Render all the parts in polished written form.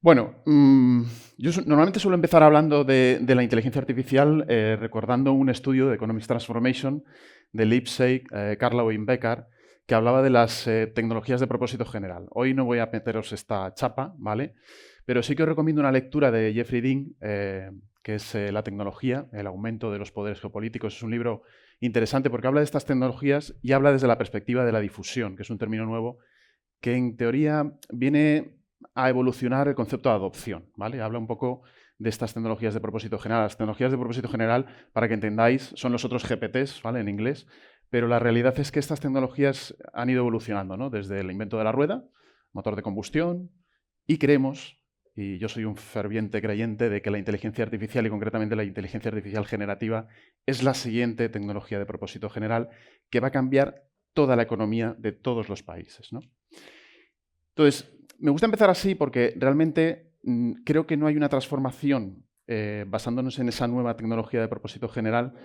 Bueno, normalmente suelo empezar hablando de la inteligencia artificial recordando un estudio de Economics Transformation de Lipsey, Carla Becker, que hablaba de las tecnologías de propósito general. Hoy no voy a meteros esta chapa, ¿vale? Pero sí que os recomiendo una lectura de Jeffrey Dean, que es La tecnología, el aumento de los poderes geopolíticos. Es un libro interesante porque habla de estas tecnologías y habla desde la perspectiva de la difusión, que es un término nuevo que en teoría viene a evolucionar el concepto de adopción, ¿vale? Habla un poco de estas tecnologías de propósito general. Las tecnologías de propósito general, para que entendáis, son los otros GPTs, ¿vale? En inglés, pero la realidad es que estas tecnologías han ido evolucionando, ¿no? Desde el invento de la rueda, motor de combustión, y creemos, y yo soy un ferviente creyente de que la inteligencia artificial, y concretamente la inteligencia artificial generativa, es la siguiente tecnología de propósito general que va a cambiar toda la economía de todos los países, ¿no? Entonces, me gusta empezar así porque realmente creo que no hay una transformación basándonos en esa nueva tecnología de propósito general,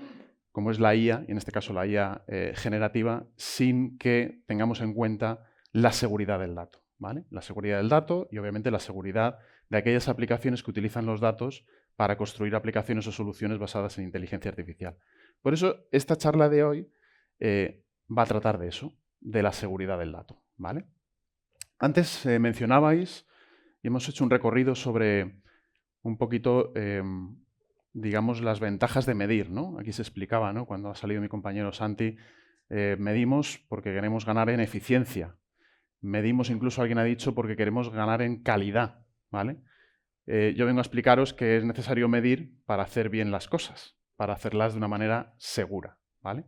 como es la IA, y en este caso la IA generativa, sin que tengamos en cuenta la seguridad del dato, ¿vale? La seguridad del dato y obviamente la seguridad de aquellas aplicaciones que utilizan los datos para construir aplicaciones o soluciones basadas en inteligencia artificial. Por eso, esta charla de hoy va a tratar de eso, de la seguridad del dato, ¿vale? Antes mencionabais y hemos hecho un recorrido sobre un poquito, digamos, las ventajas de medir, ¿no? Aquí se explicaba, ¿no? Cuando ha salido mi compañero Santi, medimos porque queremos ganar en eficiencia. Medimos, incluso alguien ha dicho, porque queremos ganar en calidad, ¿vale? Yo vengo a explicaros que es necesario medir para hacer bien las cosas, para hacerlas de una manera segura, ¿vale?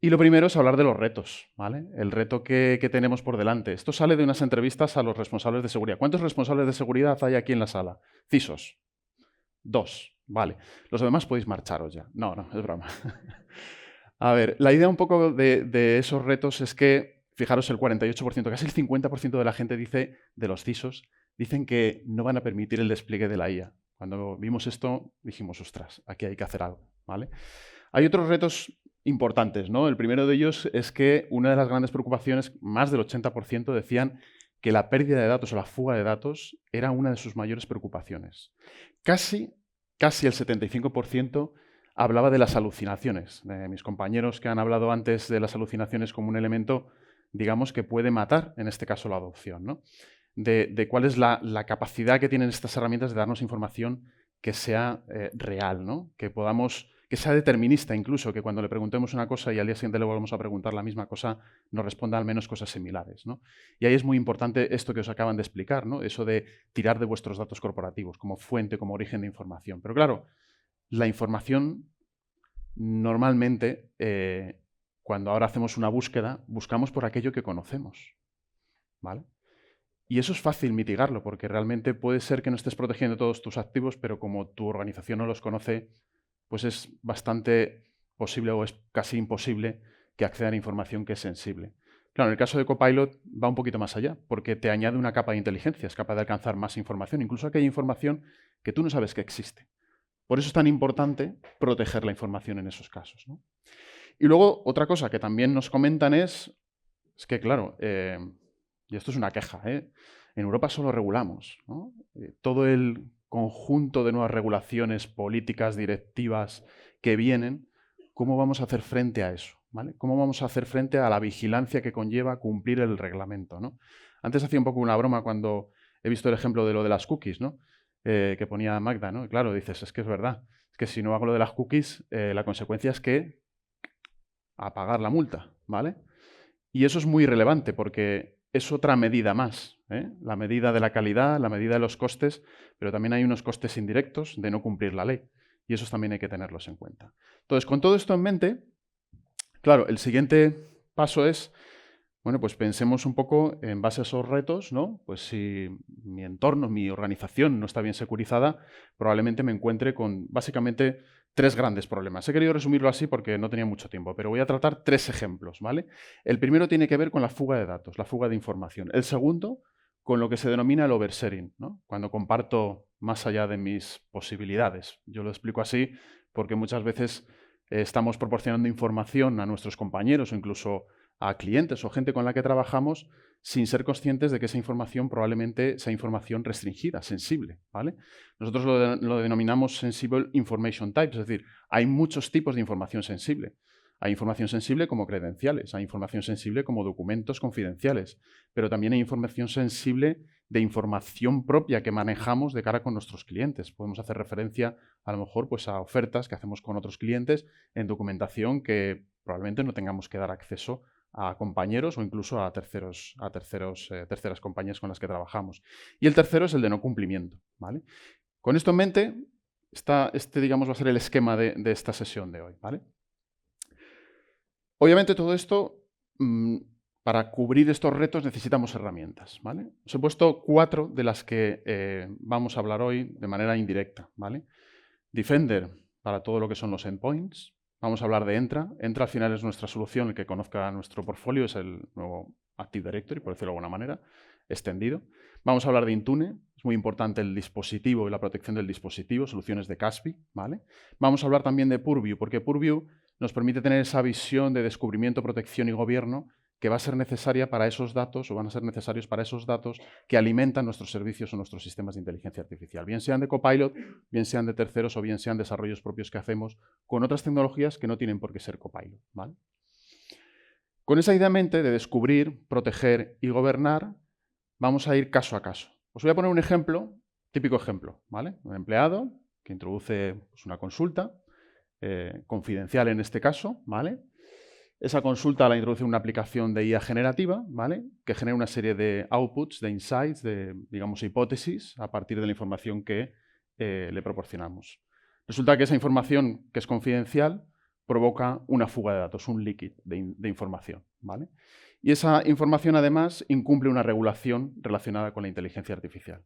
Y lo primero es hablar de los retos, ¿vale? El reto que tenemos por delante. Esto sale de unas entrevistas a los responsables de seguridad. ¿Cuántos responsables de seguridad hay aquí en la sala? CISOs. 2. Vale. Los demás podéis marcharos ya. No, no, es broma. A ver, la idea un poco de esos retos es que, fijaros, el 48%, casi el 50% de la gente dice, de los CISOs, dicen que no van a permitir el despliegue de la IA. Cuando vimos esto, dijimos, ostras, aquí hay que hacer algo, ¿vale? Hay otros retos importantes, ¿no? El primero de ellos es que una de las grandes preocupaciones, más del 80% decían que la pérdida de datos o la fuga de datos era una de sus mayores preocupaciones. Casi el 75% hablaba de las alucinaciones. Mis compañeros que han hablado antes de las alucinaciones como un elemento, digamos, que puede matar, en este caso, la adopción, ¿no? De cuál es la capacidad que tienen estas herramientas de darnos información que sea real, ¿no? Que sea determinista incluso, que cuando le preguntemos una cosa y al día siguiente le volvamos a preguntar la misma cosa, nos responda al menos cosas similares, ¿no? Y ahí es muy importante esto que os acaban de explicar, ¿no? Eso de tirar de vuestros datos corporativos como fuente, como origen de información. Pero claro, la información normalmente, cuando ahora hacemos una búsqueda, buscamos por aquello que conocemos, ¿vale? Y eso es fácil mitigarlo, porque realmente puede ser que no estés protegiendo todos tus activos, pero como tu organización no los conoce, pues es bastante posible o es casi imposible que accedan a información que es sensible. Claro, en el caso de Copilot va un poquito más allá, porque te añade una capa de inteligencia, es capaz de alcanzar más información, incluso aquella información que tú no sabes que existe. Por eso es tan importante proteger la información en esos casos, ¿no? Y luego, otra cosa que también nos comentan es que, claro, y esto es una queja, en Europa solo regulamos, ¿no? Todo el conjunto de nuevas regulaciones, políticas, directivas que vienen, ¿cómo vamos a hacer frente a eso? ¿Vale? ¿Cómo vamos a hacer frente a la vigilancia que conlleva cumplir el reglamento, ¿no? Antes hacía un poco una broma cuando he visto el ejemplo de lo de las cookies, ¿no? Que ponía Magda, ¿no? Y claro, dices, es que es verdad. Es que si no hago lo de las cookies, la consecuencia es que a pagar la multa, ¿vale? Y eso es muy relevante porque es otra medida más, ¿eh? La medida de la calidad, la medida de los costes, pero también hay unos costes indirectos de no cumplir la ley. Y esos también hay que tenerlos en cuenta. Entonces, con todo esto en mente, claro, el siguiente paso es, bueno, pues pensemos un poco en base a esos retos, ¿no? Pues si mi entorno, mi organización no está bien securizada, probablemente me encuentre con básicamente tres grandes problemas. He querido resumirlo así porque no tenía mucho tiempo, pero voy a tratar tres ejemplos, ¿vale? El primero tiene que ver con la fuga de datos, la fuga de información. El segundo, con lo que se denomina el oversharing, ¿no? Cuando comparto más allá de mis posibilidades. Yo lo explico así porque muchas veces estamos proporcionando información a nuestros compañeros o incluso a clientes o gente con la que trabajamos sin ser conscientes de que esa información probablemente sea información restringida, sensible, ¿vale? Nosotros lo denominamos Sensible Information Types, es decir, hay muchos tipos de información sensible. Hay información sensible como credenciales, hay información sensible como documentos confidenciales, pero también hay información sensible de información propia que manejamos de cara con nuestros clientes. Podemos hacer referencia a lo mejor pues, a ofertas que hacemos con otros clientes en documentación que probablemente no tengamos que dar acceso a compañeros o incluso a terceras compañías con las que trabajamos. Y el tercero es el de no cumplimiento, ¿vale? Con esto en mente, digamos, va a ser el esquema de esta sesión de hoy, ¿vale? Obviamente todo esto, para cubrir estos retos necesitamos herramientas, ¿vale? Os he puesto 4 de las que vamos a hablar hoy de manera indirecta, ¿vale? Defender para todo lo que son los endpoints. Vamos a hablar de Entra. Entra al final es nuestra solución, el que conozca nuestro portfolio es el nuevo Active Directory, por decirlo de alguna manera, extendido. Vamos a hablar de Intune, es muy importante el dispositivo y la protección del dispositivo, soluciones de Caspi, ¿vale? Vamos a hablar también de Purview, porque Purview nos permite tener esa visión de descubrimiento, protección y gobierno que va a ser necesaria para esos datos o van a ser necesarios para esos datos que alimentan nuestros servicios o nuestros sistemas de inteligencia artificial, bien sean de Copilot, bien sean de terceros o bien sean desarrollos propios que hacemos con otras tecnologías que no tienen por qué ser Copilot, ¿vale? Con esa idea en mente de descubrir, proteger y gobernar, vamos a ir caso a caso. Os voy a poner un ejemplo, típico ejemplo, ¿vale? Un empleado que introduce pues, una consulta, confidencial en este caso, ¿vale? Esa consulta la introduce una aplicación de IA generativa, ¿vale? Que genera una serie de outputs, de insights, de, digamos, hipótesis a partir de la información que le proporcionamos. Resulta que esa información, que es confidencial, provoca una fuga de datos, un leakage de información, ¿vale? Y esa información, además, incumple una regulación relacionada con la inteligencia artificial.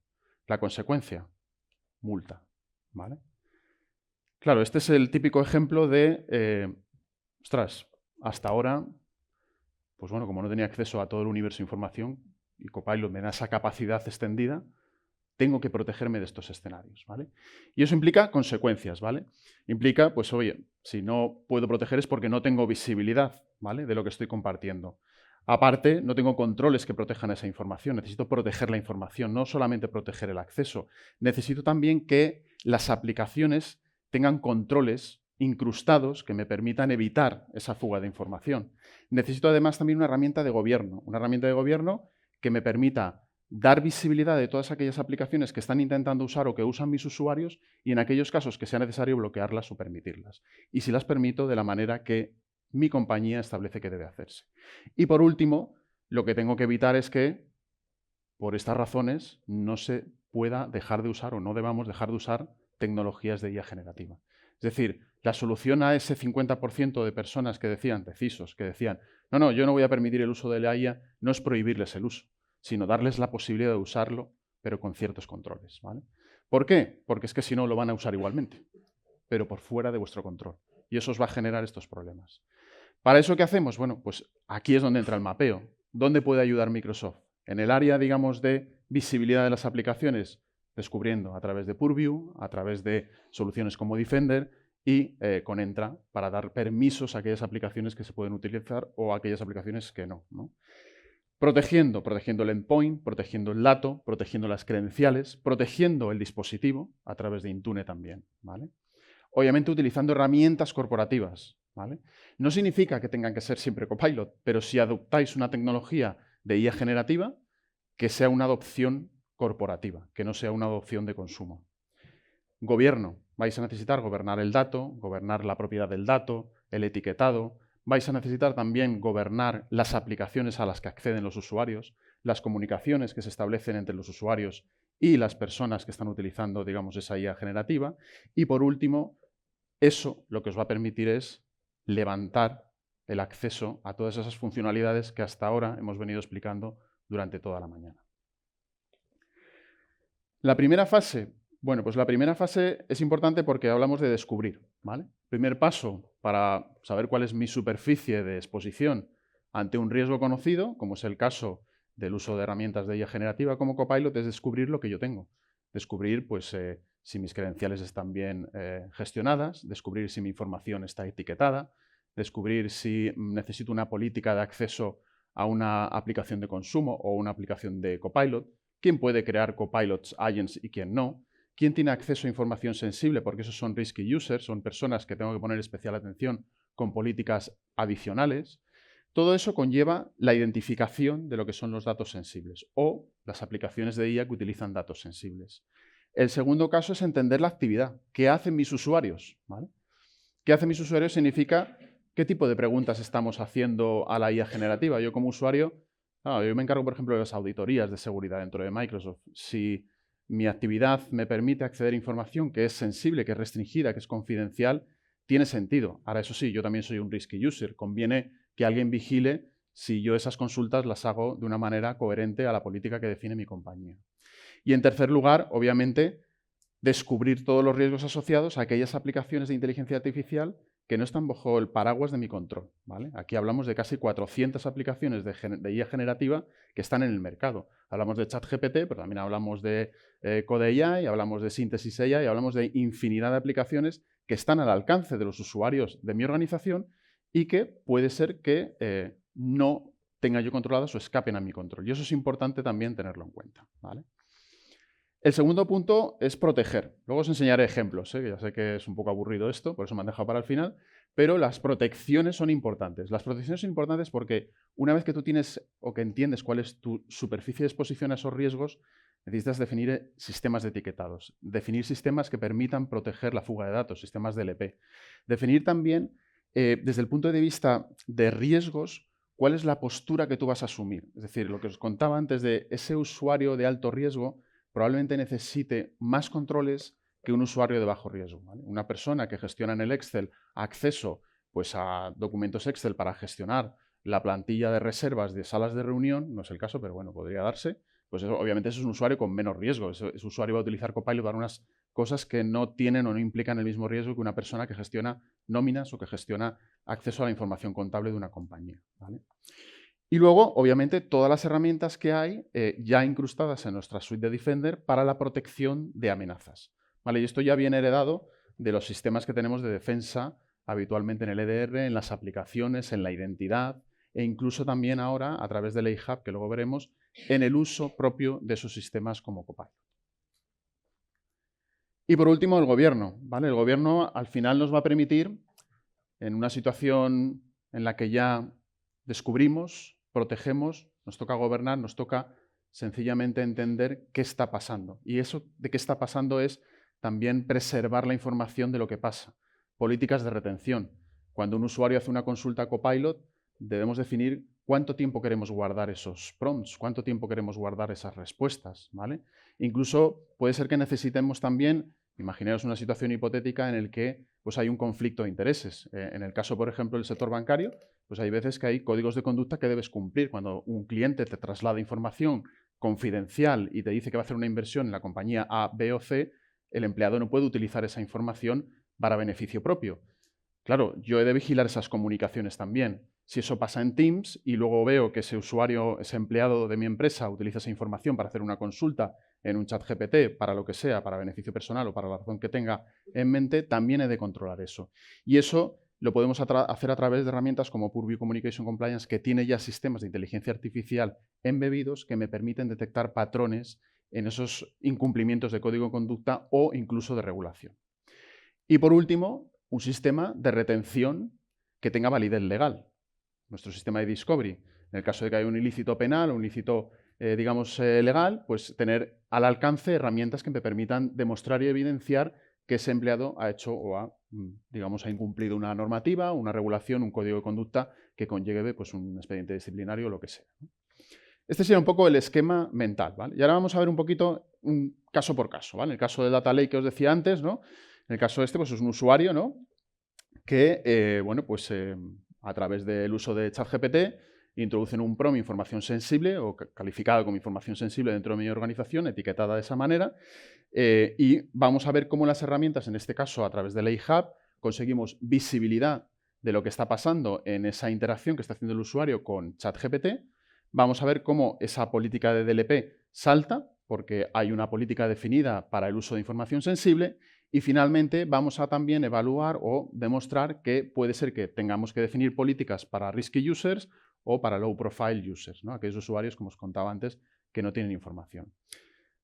La consecuencia, multa, ¿vale? Claro, este es el típico ejemplo de, ostras, hasta ahora, pues bueno, como no tenía acceso a todo el universo de información y Copilot me da esa capacidad extendida, tengo que protegerme de estos escenarios, ¿vale? Y eso implica consecuencias, ¿vale? Implica, pues oye, si no puedo proteger es porque no tengo visibilidad, ¿vale? De lo que estoy compartiendo. Aparte, no tengo controles que protejan esa información. Necesito proteger la información, no solamente proteger el acceso. Necesito también que las aplicaciones tengan controles incrustados que me permitan evitar esa fuga de información. Necesito además también una herramienta de gobierno que me permita dar visibilidad de todas aquellas aplicaciones que están intentando usar o que usan mis usuarios y en aquellos casos que sea necesario bloquearlas o permitirlas. Y si las permito, de la manera que mi compañía establece que debe hacerse. Y por último, lo que tengo que evitar es que, por estas razones, no se pueda dejar de usar o no debamos dejar de usar tecnologías de IA generativa. Es decir, la solución a ese 50% de personas que decían, de CISOs, que decían, no, yo no voy a permitir el uso de la IA, no es prohibirles el uso, sino darles la posibilidad de usarlo, pero con ciertos controles, ¿vale? ¿Por qué? Porque es que si no lo van a usar igualmente, pero por fuera de vuestro control. Y eso os va a generar estos problemas. ¿Para eso qué hacemos? Bueno, pues aquí es donde entra el mapeo. ¿Dónde puede ayudar Microsoft? En el área, digamos, de visibilidad de las aplicaciones, descubriendo a través de Purview, a través de soluciones como Defender y con Entra para dar permisos a aquellas aplicaciones que se pueden utilizar o a aquellas aplicaciones que no, ¿no? Protegiendo el endpoint, protegiendo el dato, protegiendo las credenciales, protegiendo el dispositivo a través de Intune también, ¿vale? Obviamente utilizando herramientas corporativas, ¿vale? No significa que tengan que ser siempre Copilot, pero si adoptáis una tecnología de IA generativa, que sea una adopción corporativa, que no sea una adopción de consumo. Gobierno. Vais a necesitar gobernar el dato, gobernar la propiedad del dato, el etiquetado. Vais a necesitar también gobernar las aplicaciones a las que acceden los usuarios, las comunicaciones que se establecen entre los usuarios y las personas que están utilizando, digamos, esa IA generativa. Y por último, eso lo que os va a permitir es levantar el acceso a todas esas funcionalidades que hasta ahora hemos venido explicando durante toda la mañana. La primera fase, bueno, pues la primera fase es importante porque hablamos de descubrir, ¿vale? Primer paso para saber cuál es mi superficie de exposición ante un riesgo conocido, como es el caso del uso de herramientas de IA generativa como Copilot, es descubrir lo que yo tengo. Descubrir, pues, si mis credenciales están bien gestionadas, descubrir si mi información está etiquetada, descubrir si necesito una política de acceso a una aplicación de consumo o una aplicación de Copilot, quién puede crear Copilots, agents y quién no, quién tiene acceso a información sensible, porque esos son risky users, son personas que tengo que poner especial atención con políticas adicionales. Todo eso conlleva la identificación de lo que son los datos sensibles o las aplicaciones de IA que utilizan datos sensibles. El segundo caso es entender la actividad. ¿Qué hacen mis usuarios? ¿Vale? ¿Qué hacen mis usuarios? Significa qué tipo de preguntas estamos haciendo a la IA generativa. Yo como usuario, yo me encargo, por ejemplo, de las auditorías de seguridad dentro de Microsoft. Si mi actividad me permite acceder a información que es sensible, que es restringida, que es confidencial, tiene sentido. Ahora, eso sí, yo también soy un risky user. Conviene que alguien vigile si yo esas consultas las hago de una manera coherente a la política que define mi compañía. Y en tercer lugar, obviamente, descubrir todos los riesgos asociados a aquellas aplicaciones de inteligencia artificial que no están bajo el paraguas de mi control. ¿Vale? Aquí hablamos de casi 400 aplicaciones de IA generativa que están en el mercado. Hablamos de ChatGPT, pero también hablamos de Code AI, hablamos de Synthesis AI, y hablamos de infinidad de aplicaciones que están al alcance de los usuarios de mi organización y que puede ser que no tenga yo controladas o escapen a mi control. Y eso es importante también tenerlo en cuenta. ¿Vale? El segundo punto es proteger. Luego os enseñaré ejemplos, que ya sé que es un poco aburrido esto, por eso me han dejado para el final, pero las protecciones son importantes. Las protecciones son importantes porque una vez que tú tienes o que entiendes cuál es tu superficie de exposición a esos riesgos, necesitas definir sistemas de etiquetados, definir sistemas que permitan proteger la fuga de datos, sistemas de DLP. Definir también, desde el punto de vista de riesgos, cuál es la postura que tú vas a asumir. Es decir, lo que os contaba antes de ese usuario de alto riesgo, probablemente necesite más controles que un usuario de bajo riesgo. ¿Vale? Una persona que gestiona en el Excel acceso pues, a documentos Excel para gestionar la plantilla de reservas de salas de reunión, no es el caso, pero bueno, podría darse, pues eso, obviamente ese es un usuario con menos riesgo. Ese usuario va a utilizar Copilot para unas cosas que no tienen o no implican el mismo riesgo que una persona que gestiona nóminas o que gestiona acceso a la información contable de una compañía. ¿Vale? Y luego, obviamente, todas las herramientas que hay ya incrustadas en nuestra suite de Defender para la protección de amenazas. ¿Vale? Y esto ya viene heredado de los sistemas que tenemos de defensa habitualmente en el EDR, en las aplicaciones, en la identidad e incluso también ahora, a través del AI-Hub, que luego veremos, en el uso propio de esos sistemas como Copilot. Y por último, el gobierno. ¿Vale? El gobierno al final nos va a permitir, en una situación en la que ya descubrimos, protegemos, nos toca gobernar, nos toca sencillamente entender qué está pasando. Y eso de qué está pasando es también preservar la información de lo que pasa. Políticas de retención. Cuando un usuario hace una consulta a Copilot, debemos definir cuánto tiempo queremos guardar esos prompts, cuánto tiempo queremos guardar esas respuestas. ¿Vale? Incluso puede ser que necesitemos también, imaginaos una situación hipotética en la que pues, hay un conflicto de intereses. En el caso, por ejemplo, del sector bancario, pues hay veces que hay códigos de conducta que debes cumplir. Cuando un cliente te traslada información confidencial y te dice que va a hacer una inversión en la compañía A, B o C, el empleado no puede utilizar esa información para beneficio propio. Claro, yo he de vigilar esas comunicaciones también. Si eso pasa en Teams y luego veo que ese usuario, ese empleado de mi empresa utiliza esa información para hacer una consulta en un chat GPT, para lo que sea, para beneficio personal o para la razón que tenga en mente, también he de controlar eso. Y eso lo podemos hacer a través de herramientas como Purview Communication Compliance, que tiene ya sistemas de inteligencia artificial embebidos que me permiten detectar patrones en esos incumplimientos de código de conducta o incluso de regulación. Y por último, un sistema de retención que tenga validez legal. Nuestro sistema de discovery. En el caso de que haya un ilícito penal o un ilícito, legal, pues tener al alcance herramientas que me permitan demostrar y evidenciar que ese empleado ha hecho o ha incumplido una normativa, una regulación, un código de conducta que conlleve pues, un expediente disciplinario o lo que sea. Este sería un poco el esquema mental. ¿Vale? Y ahora vamos a ver un poquito un caso por caso. ¿Vale? El caso del Data Lake que os decía antes, ¿no? En el caso este, pues es un usuario, ¿no? Que, a través del uso de ChatGPT introducen un prompt información sensible o calificada como información sensible dentro de mi organización, etiquetada de esa manera, y vamos a ver cómo las herramientas, en este caso a través del AI-Hub, conseguimos visibilidad de lo que está pasando en esa interacción que está haciendo el usuario con ChatGPT. Vamos a ver cómo esa política de DLP salta, porque hay una política definida para el uso de información sensible. Y finalmente vamos a también evaluar o demostrar que puede ser que tengamos que definir políticas para risky users o para low profile users, ¿no? Aquellos usuarios, como os contaba antes, que no tienen información.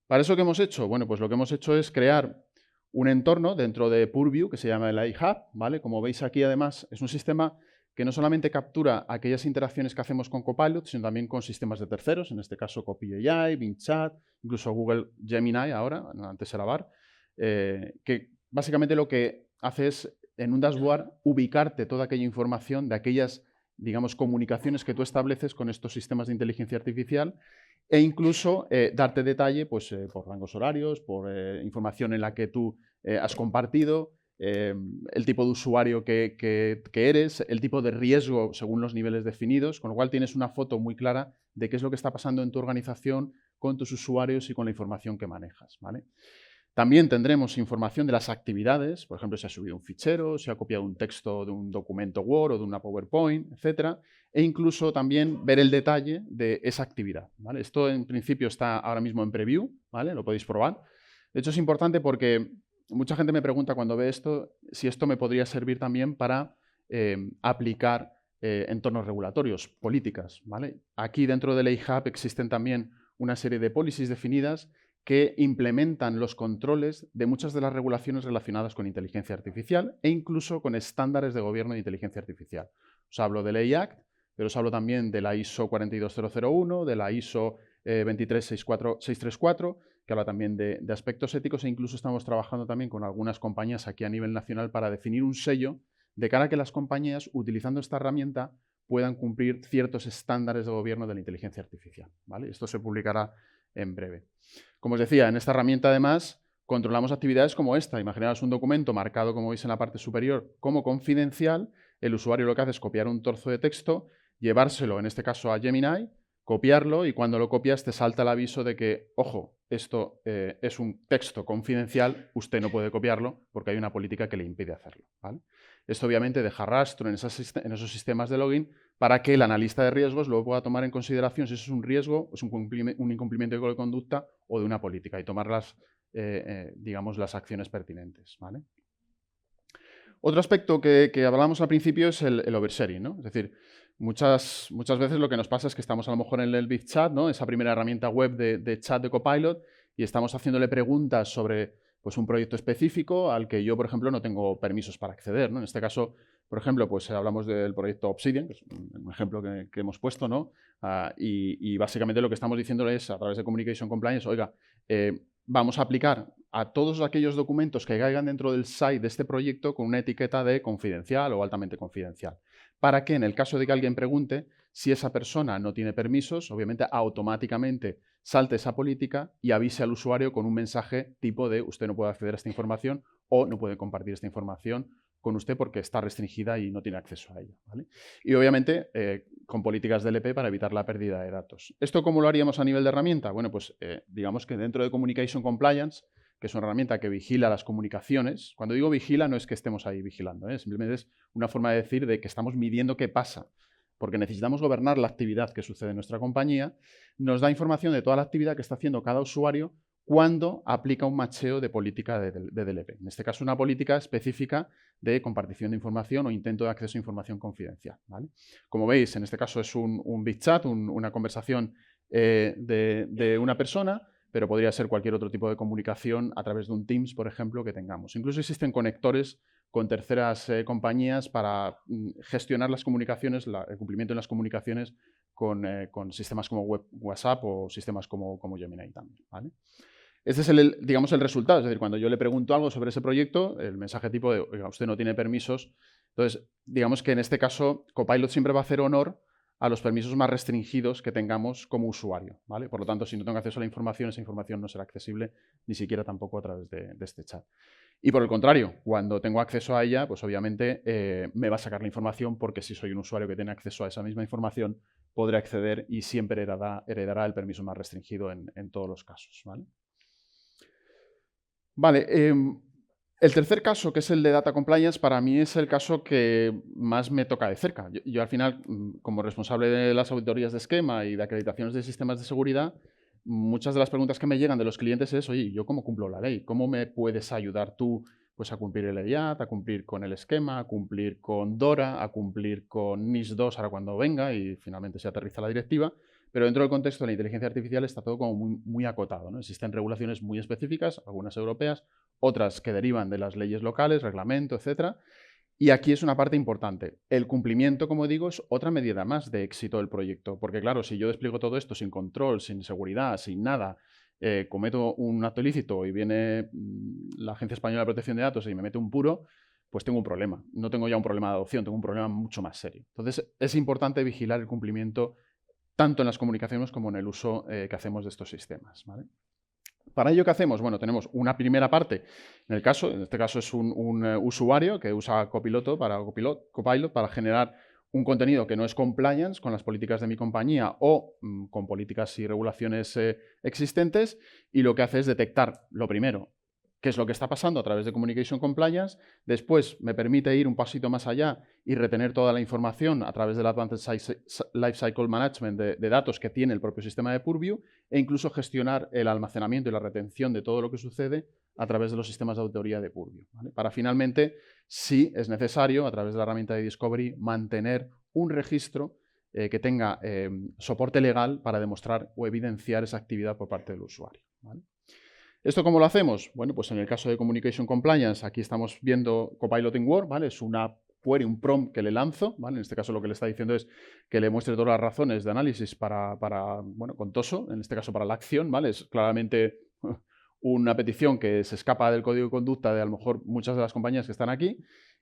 ¿Para eso qué hemos hecho? Bueno, pues lo que hemos hecho es crear un entorno dentro de Purview que se llama el iHub, ¿vale? Como veis aquí, además, es un sistema que no solamente captura aquellas interacciones que hacemos con Copilot, sino también con sistemas de terceros, en este caso Copy.ai, Bing Chat, incluso Google Gemini ahora, antes era Bard, que básicamente lo que hace es, en un dashboard, ubicarte toda aquella información de aquellas, digamos, comunicaciones que tú estableces con estos sistemas de inteligencia artificial e incluso darte detalle pues, por rangos horarios, por información en la que tú has compartido, el tipo de usuario que eres, el tipo de riesgo según los niveles definidos, con lo cual tienes una foto muy clara de qué es lo que está pasando en tu organización con tus usuarios y con la información que manejas, ¿vale? También tendremos información de las actividades, por ejemplo, si ha subido un fichero, si ha copiado un texto de un documento Word o de una PowerPoint, etcétera, e incluso también ver el detalle de esa actividad, ¿vale? Esto en principio está ahora mismo en preview, ¿vale? Lo podéis probar. De hecho, es importante porque mucha gente me pregunta cuando ve esto si esto me podría servir también para aplicar entornos regulatorios, políticas, ¿vale? Aquí dentro del iHub existen también una serie de policies definidas que implementan los controles de muchas de las regulaciones relacionadas con inteligencia artificial e incluso con estándares de gobierno de inteligencia artificial. Os hablo del AI Act, pero os hablo también de la ISO 42001, de la ISO 23634, que habla también de aspectos éticos, e incluso estamos trabajando también con algunas compañías aquí a nivel nacional para definir un sello de cara a que las compañías, utilizando esta herramienta, puedan cumplir ciertos estándares de gobierno de la inteligencia artificial, ¿vale? Esto se publicará en breve. Como os decía, en esta herramienta además controlamos actividades como esta. Imaginaos un documento marcado, como veis en la parte superior, como confidencial. El usuario lo que hace es copiar un trozo de texto, llevárselo, en este caso a Gemini, copiarlo y cuando lo copias te salta el aviso de que, ojo, esto es un texto confidencial, usted no puede copiarlo porque hay una política que le impide hacerlo, ¿vale? Esto obviamente deja rastro en esos sistemas de login para que el analista de riesgos luego pueda tomar en consideración si eso es un riesgo, es un incumplimiento de conducta o de una política y tomar digamos, las acciones pertinentes, ¿vale? Otro aspecto que hablábamos al principio es el oversharing, ¿no? Es decir, muchas veces lo que nos pasa es que estamos a lo mejor en el Big Chat, ¿no? Esa primera herramienta web de chat de Copilot, y estamos haciéndole preguntas sobre pues, un proyecto específico al que yo, por ejemplo, no tengo permisos para acceder, ¿no? En este caso, por ejemplo, pues hablamos del proyecto Obsidian, que es un ejemplo que hemos puesto, ¿no? Y básicamente lo que estamos diciendo es, a través de Communication Compliance, oiga, vamos a aplicar a todos aquellos documentos que caigan dentro del site de este proyecto con una etiqueta de confidencial o altamente confidencial. Para que en el caso de que alguien pregunte, si esa persona no tiene permisos, obviamente automáticamente salte esa política y avise al usuario con un mensaje tipo de usted no puede acceder a esta información o no puede compartir esta información con usted porque está restringida y no tiene acceso a ella, ¿vale? Y obviamente con políticas de DLP para evitar la pérdida de datos. ¿Esto cómo lo haríamos a nivel de herramienta? Bueno, pues digamos que dentro de Communication Compliance, que es una herramienta que vigila las comunicaciones. Cuando digo vigila no es que estemos ahí vigilando, simplemente es una forma de decir de que estamos midiendo qué pasa, porque necesitamos gobernar la actividad que sucede en nuestra compañía. Nos da información de toda la actividad que está haciendo cada usuario cuando aplica un macheo de política de DLP. En este caso, una política específica de compartición de información o intento de acceso a información confidencial, ¿vale? Como veis, en este caso es un big chat, una conversación de una persona, pero podría ser cualquier otro tipo de comunicación a través de un Teams, por ejemplo, que tengamos. Incluso existen conectores con terceras compañías para gestionar las comunicaciones, el cumplimiento de las comunicaciones con sistemas como WhatsApp o sistemas como Gemini también, ¿vale? Este es digamos, el resultado. Es decir, cuando yo le pregunto algo sobre ese proyecto, el mensaje tipo de, oiga, usted no tiene permisos. Entonces, digamos que en este caso, Copilot siempre va a hacer honor a los permisos más restringidos que tengamos como usuario, ¿vale? Por lo tanto, si no tengo acceso a la información, esa información no será accesible ni siquiera tampoco a través de este chat. Y por el contrario, cuando tengo acceso a ella, pues obviamente me va a sacar la información porque si soy un usuario que tiene acceso a esa misma información, podré acceder y siempre heredará el permiso más restringido en todos los casos, ¿vale? Vale, el tercer caso, que es el de Data Compliance, para mí es el caso que más me toca de cerca. Yo al final, como responsable de las auditorías de esquema y de acreditaciones de sistemas de seguridad, muchas de las preguntas que me llegan de los clientes es, oye, ¿yo cómo cumplo la ley? ¿Cómo me puedes ayudar tú pues a cumplir el EIAT, a cumplir con el esquema, a cumplir con DORA, a cumplir con NIS 2 ahora cuando venga y finalmente se aterriza la directiva, pero dentro del contexto de la inteligencia artificial está todo como muy acotado, ¿no? Existen regulaciones muy específicas, algunas europeas, otras que derivan de las leyes locales, reglamento, etcétera. Y aquí es una parte importante. El cumplimiento, como digo, es otra medida más de éxito del proyecto. Porque claro, si yo despliego todo esto sin control, sin seguridad, sin nada, cometo un acto ilícito y viene la Agencia Española de Protección de Datos y me mete un puro, pues tengo un problema. No tengo ya un problema de adopción, tengo un problema mucho más serio. Entonces, es importante vigilar el cumplimiento tanto en las comunicaciones como en el uso que hacemos de estos sistemas, ¿vale? ¿Para ello qué hacemos? Bueno, tenemos una primera parte, en este caso es un usuario que usa Copilot para generar un contenido que no es compliance con las políticas de mi compañía o con políticas y regulaciones existentes, y lo que hace es detectar, lo primero, qué es lo que está pasando a través de Communication Compliance. Después me permite ir un pasito más allá y retener toda la información a través del Advanced Lifecycle Management de datos que tiene el propio sistema de Purview, e incluso gestionar el almacenamiento y la retención de todo lo que sucede a través de los sistemas de auditoría de Purview, ¿vale? Para finalmente, si es necesario, a través de la herramienta de Discovery, mantener un registro que tenga soporte legal para demostrar o evidenciar esa actividad por parte del usuario, ¿vale? ¿Esto cómo lo hacemos? Bueno, pues en el caso de Communication Compliance, aquí estamos viendo Copiloting Word, ¿vale? Es una query, un prompt que le lanzo, ¿vale? En este caso lo que le está diciendo es que le muestre todas las razones de análisis bueno, con TOSO, en este caso para la acción, ¿vale? Es claramente una petición que se escapa del código de conducta de a lo mejor muchas de las compañías que están aquí,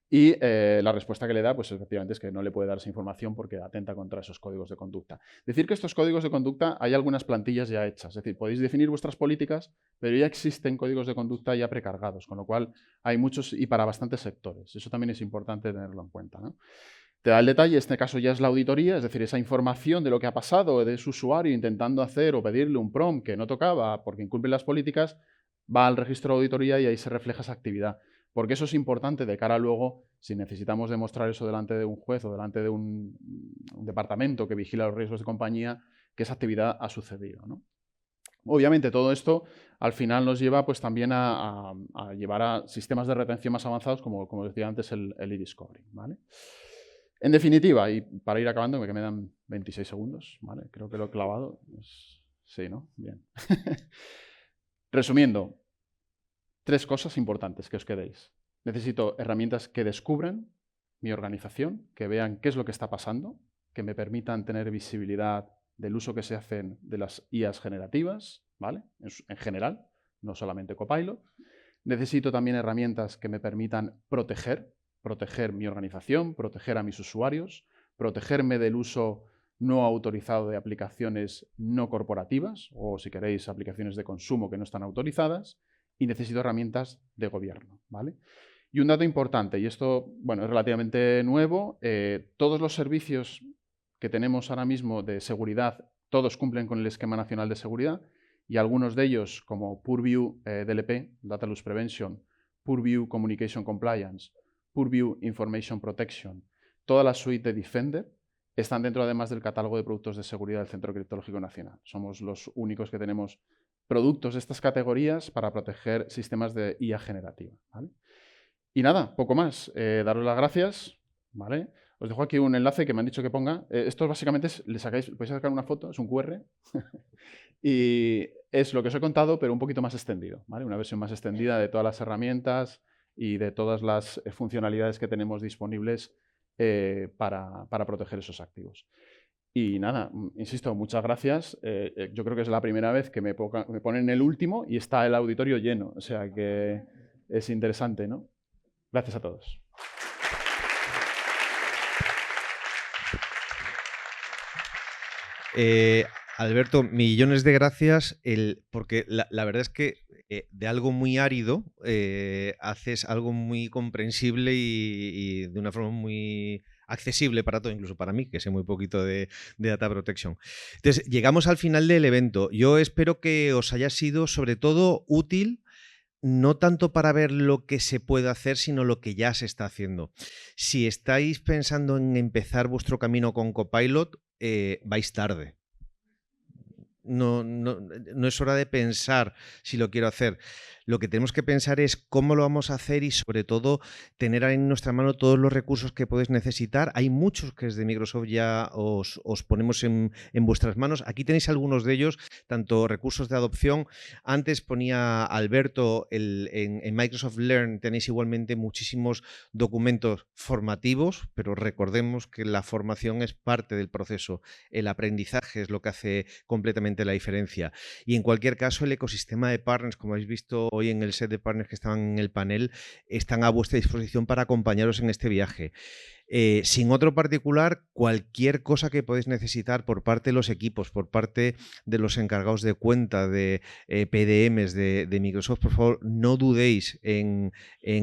y la respuesta que le da, pues efectivamente es que no le puede dar esa información porque atenta contra esos códigos de conducta. Decir que estos códigos de conducta hay algunas plantillas ya hechas, es decir, podéis definir vuestras políticas, pero ya existen códigos de conducta ya precargados, con lo cual hay muchos y para bastantes sectores. Eso también es importante tenerlo en cuenta, ¿no? Te da el detalle, en este caso ya es la auditoría, es decir, esa información de lo que ha pasado de su usuario intentando hacer o pedirle un prompt que no tocaba porque incumple las políticas, va al registro de auditoría y ahí se refleja esa actividad. Porque eso es importante de cara a luego, si necesitamos demostrar eso delante de un juez o delante de un departamento que vigila los riesgos de compañía, que esa actividad ha sucedido, ¿no? Obviamente todo esto al final nos lleva pues también a llevar a sistemas de retención más avanzados como decía antes el e-discovery, ¿vale? En definitiva, y para ir acabando, que me dan 26 segundos, ¿vale? Creo que lo he clavado. Sí, ¿no? Bien. Resumiendo, 3 cosas importantes que os quedéis. Necesito herramientas que descubran mi organización, que vean qué es lo que está pasando, que me permitan tener visibilidad del uso que se hacen de las IAs generativas, ¿vale? En general, no solamente Copilot. Necesito también herramientas que me permitan proteger mi organización, proteger a mis usuarios, protegerme del uso no autorizado de aplicaciones no corporativas o, si queréis, aplicaciones de consumo que no están autorizadas, y necesito herramientas de gobierno, ¿vale? Y un dato importante, y esto, bueno, es relativamente nuevo, todos los servicios que tenemos ahora mismo de seguridad, todos cumplen con el Esquema Nacional de Seguridad, y algunos de ellos, como Purview DLP, Data Loss Prevention, Purview Communication Compliance, Purview Information Protection, toda la suite de Defender, están dentro además del catálogo de productos de seguridad del Centro Criptológico Nacional. Somos los únicos que tenemos productos de estas categorías para proteger sistemas de IA generativa, ¿vale? Y nada, poco más. Daros las gracias, ¿vale? Os dejo aquí un enlace que me han dicho que ponga. Esto básicamente es, podéis sacar una foto, es un QR, y es lo que os he contado, pero un poquito más extendido, ¿vale? Una versión más extendida de todas las herramientas y de todas las funcionalidades que tenemos disponibles para proteger esos activos. Y nada, insisto, muchas gracias. Yo creo que es la primera vez que me ponen el último y está el auditorio lleno. O sea que es interesante, ¿no? Gracias a todos. Alberto, millones de gracias, porque la verdad es que de algo muy árido haces algo muy comprensible y de una forma muy accesible para todo, incluso para mí, que sé muy poquito de Data Protection. Entonces, llegamos al final del evento. Yo espero que os haya sido sobre todo útil, no tanto para ver lo que se puede hacer, sino lo que ya se está haciendo. Si estáis pensando en empezar vuestro camino con Copilot, vais tarde. No es hora de pensar si lo quiero hacer. Lo que tenemos que pensar es cómo lo vamos a hacer y sobre todo tener en nuestra mano todos los recursos que podéis necesitar. Hay muchos que desde Microsoft ya os ponemos en vuestras manos. Aquí tenéis algunos de ellos, tanto recursos de adopción. Antes ponía Alberto, en Microsoft Learn tenéis igualmente muchísimos documentos formativos, pero recordemos que la formación es parte del proceso. El aprendizaje es lo que hace completamente la diferencia. Y en cualquier caso, el ecosistema de partners, como habéis visto hoy en el set de partners que estaban en el panel, están a vuestra disposición para acompañaros en este viaje. Sin otro particular, cualquier cosa que podéis necesitar por parte de los equipos, por parte de los encargados de cuenta, de PDMs de Microsoft, por favor, no dudéis en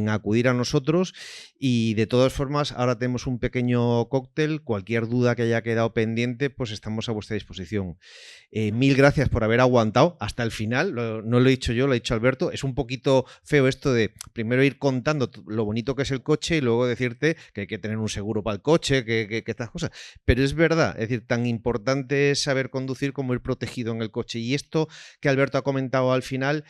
acudir a nosotros. Y de todas formas, ahora tenemos un pequeño cóctel. Cualquier duda que haya quedado pendiente, pues estamos a vuestra disposición. Mil gracias por haber aguantado hasta el final. No lo he dicho yo, lo ha dicho Alberto. Es un poquito feo esto de primero ir contando lo bonito que es el coche y luego decirte que hay que tener un seguro para el coche, que estas cosas. Pero es verdad, es decir, tan importante es saber conducir como ir protegido en el coche. Y esto que Alberto ha comentado al final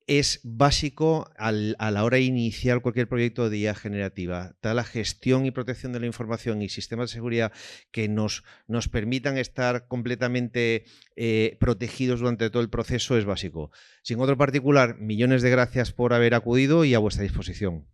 es básico a la hora de iniciar cualquier proyecto de IA generativa. Toda la gestión y protección de la información y sistemas de seguridad que nos permitan estar completamente protegidos durante todo el proceso es básico. Sin otro particular, millones de gracias por haber acudido y a vuestra disposición.